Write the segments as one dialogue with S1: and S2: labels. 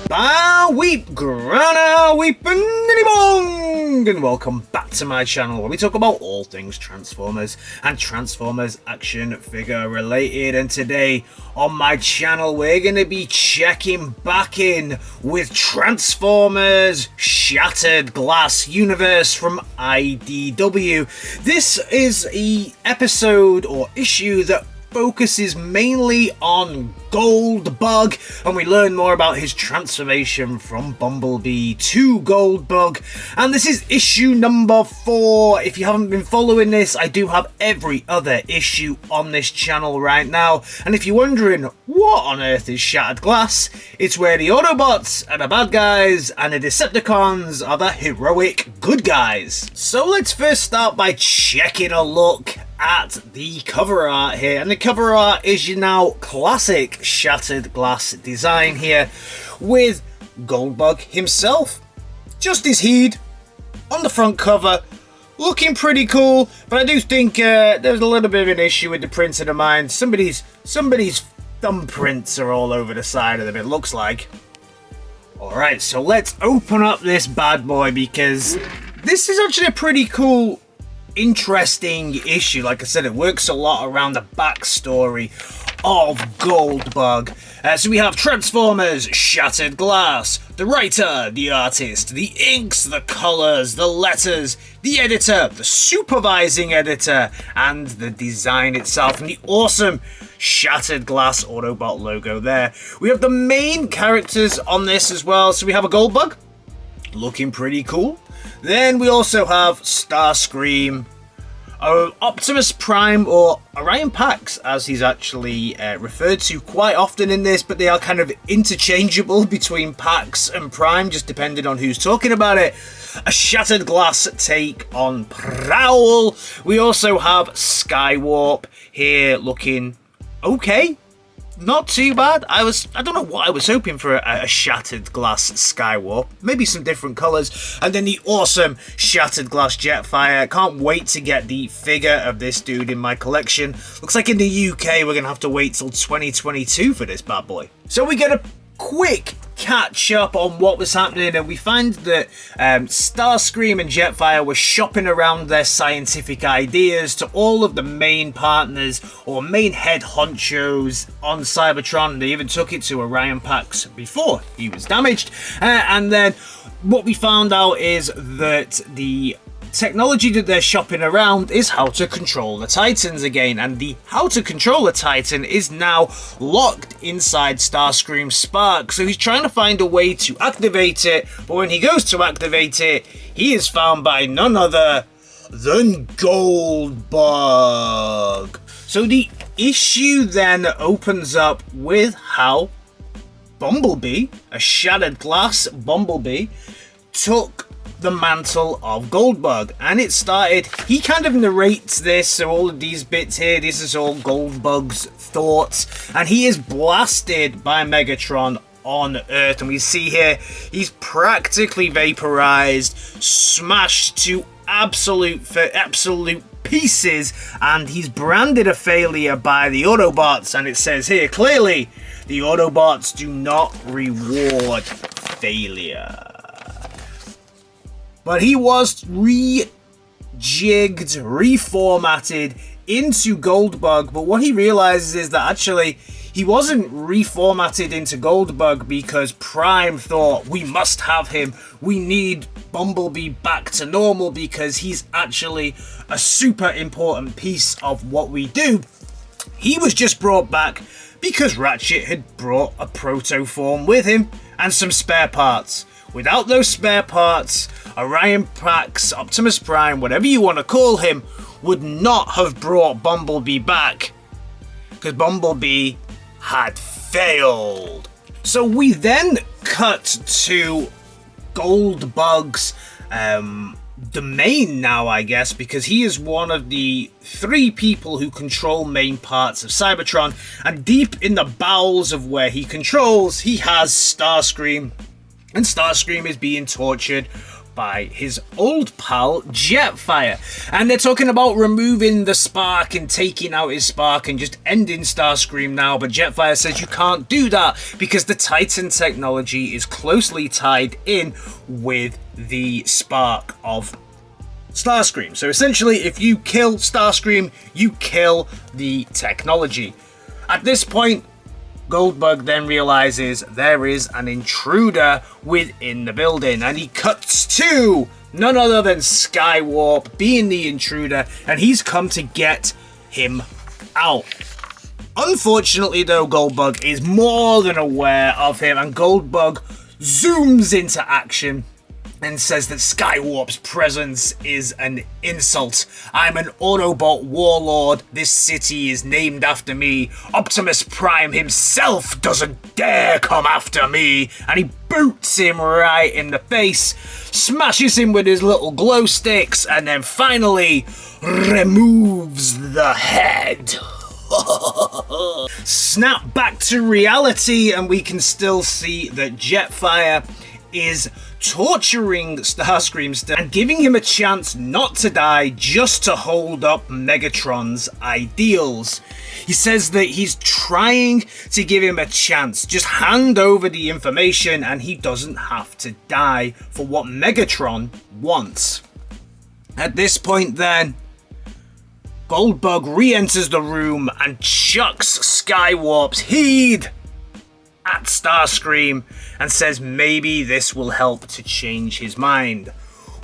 S1: Ba weep, grana weep, and bong, and welcome back to my channel where we talk about all things Transformers and Transformers action figure related. And today on my channel we're going to be checking back in with Transformers Shattered Glass Universe from IDW. This is an episode or issue that focuses mainly on Goldbug, and we learn more about his transformation from Bumblebee to Goldbug. And this is issue number 4. If you haven't been following this, I do have every other issue on this channel right now. And if you're wondering what on earth is Shattered Glass, it's where the Autobots are the bad guys and the Decepticons are the heroic good guys. So let's first start by checking a look at the cover art here, and the cover art is your now classic Shattered Glass design here with Goldbug himself, just his head on the front cover, looking pretty cool. But I do think there's a little bit of an issue with the printing of mine. Somebody's thumbprints are all over the side of them, it looks like. Alright, so let's open up this bad boy, because this is actually a pretty cool, interesting issue. Like I said, it works a lot around the backstory of Goldbug. So we have Transformers Shattered Glass, the writer, the artist, the inks, the colors, the letters, the editor, the supervising editor, and the design itself, and the awesome Shattered Glass Autobot logo there. We have the main characters on this as well. So we have a Goldbug, looking pretty cool. Then we also have Starscream, Optimus Prime, or Orion Pax as he's actually referred to quite often in this, but they are kind of interchangeable between Pax and Prime, just depending on who's talking about it. A Shattered Glass take on Prowl. We also have Skywarp here, looking okay. Not too bad. I don't know what I was hoping for a Shattered Glass Skywarp. Maybe some different colours. And then the awesome Shattered Glass Jetfire. Can't wait to get the figure of this dude in my collection. Looks like in the UK we're going to have to wait till 2022 for this bad boy. So we get a quick catch up on what was happening, and we find that Starscream and Jetfire were shopping around their scientific ideas to all of the main partners or main head honchos on Cybertron. They even took it to Orion Pax before he was damaged, and then what we found out is that the technology that they're shopping around is how to control the Titans again, and the how to control a Titan is now locked inside Starscream's Spark. So he's trying to find a way to activate it, but when he goes to activate it, he is found by none other than Goldbug. So the issue then opens up with how Bumblebee, a Shattered Glass Bumblebee, took the mantle of Goldbug, and it started, he kind of narrates this, so all of these bits here, this is all Goldbug's thoughts, and he is blasted by Megatron on Earth, and we see here he's practically vaporized, smashed to absolute pieces, and he's branded a failure by the Autobots. And it says here clearly, the Autobots do not reward failure. But he was rejigged, reformatted into Goldbug. But what he realizes is that actually he wasn't reformatted into Goldbug because Prime thought, we must have him. We need Bumblebee back to normal because he's actually a super important piece of what we do. He was just brought back because Ratchet had brought a proto-form with him and some spare parts. Without those spare parts, Orion Pax, Optimus Prime, whatever you want to call him, would not have brought Bumblebee back, because Bumblebee had failed. So we then cut to Goldbug's domain now, I guess, because he is one of the 3 people who control main parts of Cybertron, and deep in the bowels of where he controls, he has Starscream, and Starscream is being tortured by his old pal Jetfire. And they're talking about removing the spark and taking out his spark and just ending Starscream now, but Jetfire says you can't do that because the Titan technology is closely tied in with the spark of Starscream. So essentially, if you kill Starscream, you kill the technology. At this point, Goldbug then realizes there is an intruder within the building, and he cuts to none other than Skywarp being the intruder, and he's come to get him out. Unfortunately though, Goldbug is more than aware of him, and Goldbug zooms into action and says that Skywarp's presence is an insult. I'm an Autobot warlord. This city is named after me. Optimus Prime himself doesn't dare come after me. And he boots him right in the face, smashes him with his little glow sticks, and then finally removes the head. Snap back to reality, and we can still see that Jetfire is torturing Starscream still and giving him a chance not to die, just to hold up Megatron's ideals. He says that he's trying to give him a chance, just hand over the information and he doesn't have to die for what Megatron wants. At this point then, Goldbug re-enters the room and chucks Skywarp's heed at Starscream and says maybe this will help to change his mind.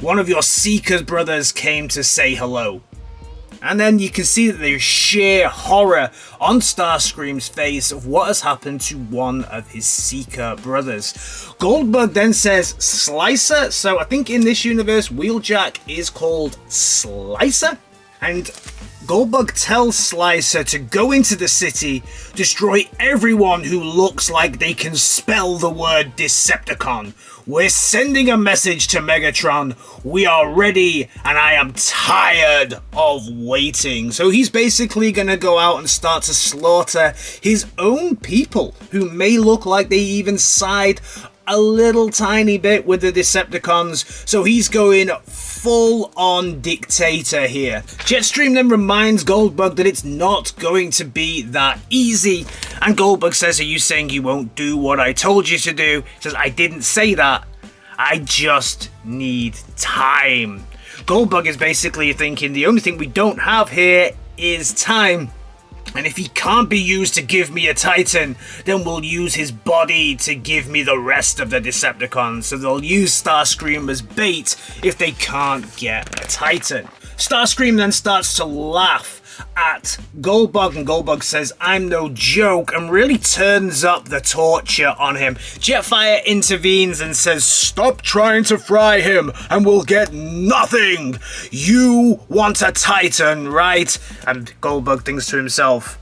S1: One of your Seeker's brothers came to say hello. And then you can see that there's sheer horror on Starscream's face of what has happened to one of his Seeker brothers. Goldbug then says Slicer, so I think in this universe Wheeljack is called Slicer, and Goldbug tells Slicer to go into the city, destroy everyone who looks like they can spell the word Decepticon. We're sending a message to Megatron. We are ready, and I am tired of waiting. So he's basically going to go out and start to slaughter his own people, who may look like they even side a little tiny bit with the Decepticons. So he's going full-on dictator here. Jetstream then reminds Goldbug that it's not going to be that easy, and Goldbug says, are you saying you won't do what I told you to do? He says, I didn't say that, I just need time. Goldbug is basically thinking the only thing we don't have here is time. And if he can't be used to give me a Titan, then we'll use his body to give me the rest of the Decepticons. So they'll use Starscream as bait if they can't get a Titan. Starscream then starts to laugh at Goldbug, and Goldbug says, I'm no joke, and really turns up the torture on him. Jetfire intervenes and says, stop trying to fry him and we'll get nothing. You want a Titan, right? And Goldbug thinks to himself,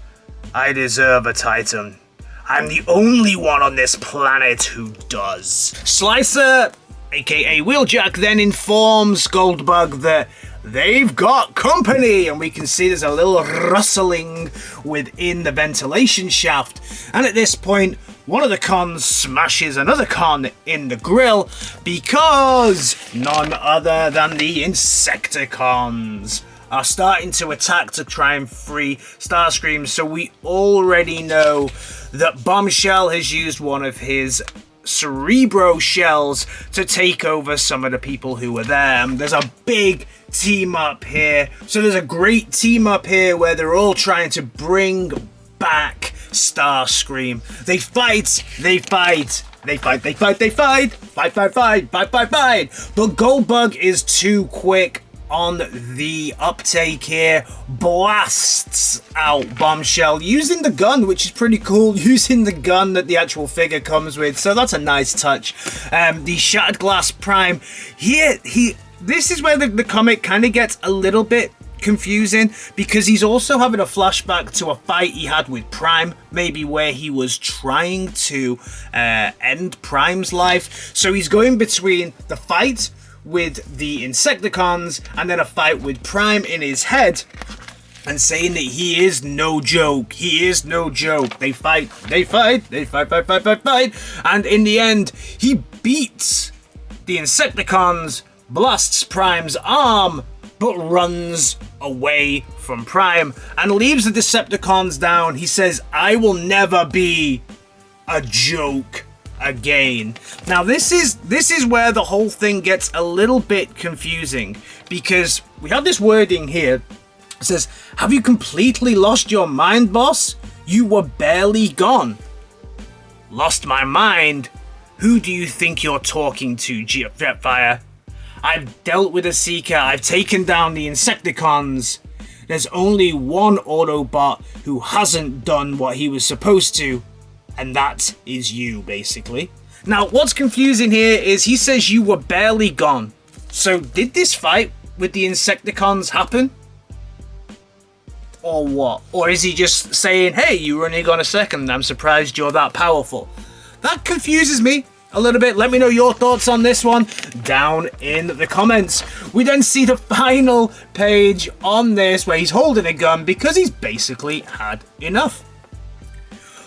S1: I deserve a Titan. I'm the only one on this planet who does. Slicer, aka Wheeljack, then informs Goldbug that they've got company, and we can see there's a little rustling within the ventilation shaft. And at this point, one of the cons smashes another con in the grill, because none other than the Insecticons are starting to attack to try and free Starscream. So we already know that Bombshell has used one of his Cerebro shells to take over some of the people who were there. There's a big team up here. So there's a great team up here where they're all trying to bring back Starscream. They fight. But Goldbug is too quick on the uptake here, blasts out Bombshell using the gun, which is pretty cool, using the gun that the actual figure comes with, so that's a nice touch. The Shattered Glass Prime, this is where the comic kind of gets a little bit confusing, because he's also having a flashback to a fight he had with Prime, maybe where he was trying to end Prime's life. So he's going between the fight with the Insecticons and then a fight with Prime in his head, and saying that he is no joke. They fight, and in the end, he beats the Insecticons, blasts Prime's arm, but runs away from Prime and leaves the Decepticons down. He says, "I will never be a joke again." Now this is where the whole thing gets a little bit confusing, because we have this wording here. It says, "Have you completely lost your mind, boss? You were barely gone." Lost my mind? Who do you think you're talking to, Jetfire? I've dealt with a Seeker, I've taken down the Insecticons. There's only one Autobot who hasn't done what he was supposed to, and that is you, basically. Now, what's confusing here is he says you were barely gone. So did this fight with the Insecticons happen? Or what? Or is he just saying, hey, you were only gone a second, I'm surprised you're that powerful? That confuses me a little bit. Let me know your thoughts on this one down in the comments. We then see the final page on this where he's holding a gun because he's basically had enough.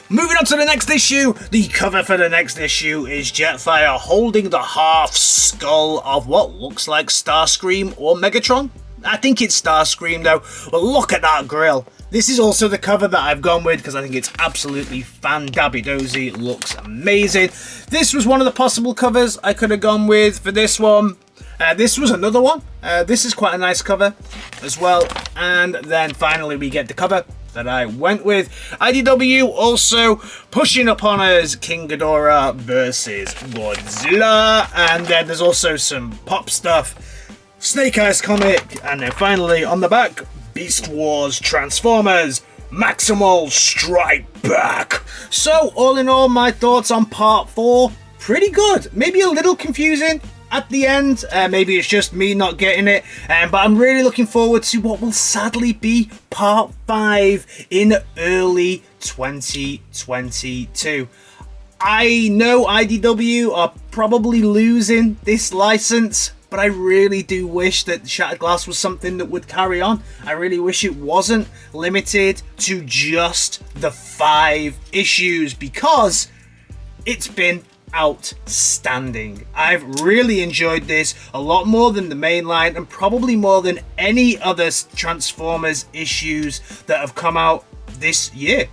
S1: Moving on to the next issue, the cover for the next issue is Jetfire holding the half skull of what looks like Starscream or Megatron. I think it's Starscream though, but look at that grill. This is also the cover that I've gone with because I think it's absolutely fan-dabby-dozy. It looks amazing. This was one of the possible covers I could have gone with for this one. This was another one. This is quite a nice cover as well. And then finally we get the cover that I went with. IDW also pushing upon us King Ghidorah versus Godzilla. And then there's also some pop stuff. Snake Eyes comic. And then finally on the back, Beast Wars Transformers Maximal Strike Back. So all in all, my thoughts on part 4, pretty good. Maybe a little confusing at the end. Maybe it's just me not getting it. But I'm really looking forward to what will sadly be part 5 in early 2022. I know IDW are probably losing this license, but I really do wish that Shattered Glass was something that would carry on. I really wish it wasn't limited to just the 5 issues, because it's been outstanding. I've really enjoyed this a lot more than the main line, and probably more than any other Transformers issues that have come out this year.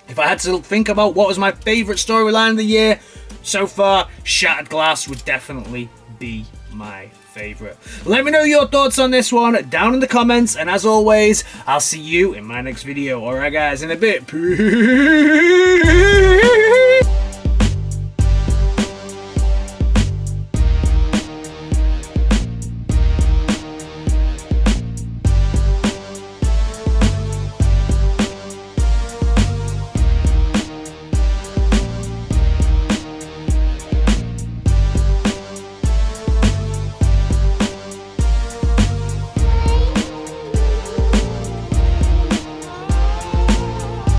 S1: If I had to think about what was my favourite storyline of the year so far, Shattered Glass would definitely be my favourite. Let me know your thoughts on this one down in the comments, and as always, I'll see you in my next video. Alright guys, in a bit. Peace.